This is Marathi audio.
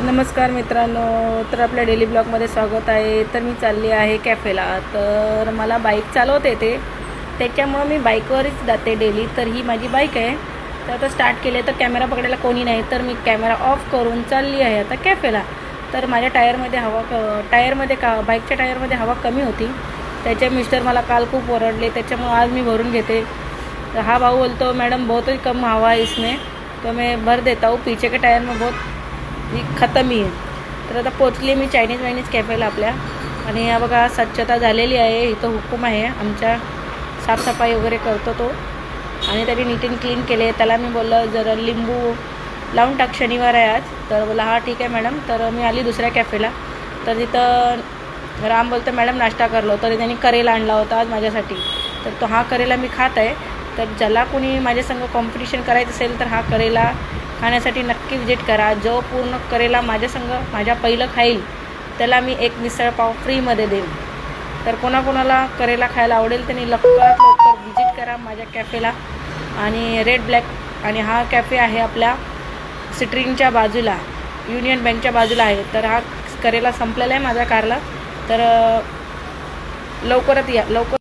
नमस्कार मित्रांनो, तर आपल्या डेली ब्लॉगमध्ये स्वागत आहे। तर मी चालली आहे कॅफेला। तर मला बाईक चालवता येते, त्याच्यामुळे मी बाईकवरच जाते डेली। तर ही माझी बाईक आहे। तर आता स्टार्ट केले तर कॅमेरा पकडायला कोणी नाही, तर मी कॅमेरा ऑफ करून चालली आहे आता कॅफेला। तर माझ्या बाईकच्या टायरमध्ये हवा कमी होती, त्याचे मिस्टर मला काल खूप ओरडले, त्याच्यामुळे आज मी भरून घेते। तो हा भाऊ बोलतो मैडम बहुत ही कम हवा है इसमें, तो मैं भर देता हूँ, पीछे के टायर में बहुत ही ख़तम ही आहे। तर आता पोचली मी चायनीज कॅफेला आपल्या। आणि हा बघा स्वच्छता झालेली आहे, इथं हुकूम आहे आमच्या, साफसफाई वगैरे करतो तो। आणि त्याने नीट अँड क्लीन केले। त्याला मी बोललं जरा लिंबू लावून टाक, शनिवार आहे आज। तर बोला हां ठीक आहे मॅडम। तर मी आली दुसऱ्या कॅफेला। तर तिथं राम बोलतो मॅडम नाश्ता करलो, तर त्यांनी करेला आणला होता आज माझ्यासाठी। तर तो हा करेला मी खात आहे। तर ज्याला कोणी माझ्यासंग कॉम्पिटिशन करायचं असेल तर हा करेला खाण्यासाठी नक्की विजिट करा। जो पूर्ण करेला माझ्या पहिलं खाईल त्याला मी एक मिसळपाव फ्रीमध्ये देईन। तर कोणाकोणाला करेला खायला आवडेल त्यांनी लवकरात लवकर विजिट करा माझ्या कॅफेला। आणि रेड ब्लॅक, आणि हा कॅफे आहे आपल्या सिट्रिंगच्या बाजूला, युनियन बँकच्या बाजूला आहे। तर हा करेला संपलेला आहे माझ्या कारला, तर लवकरात या लवकर।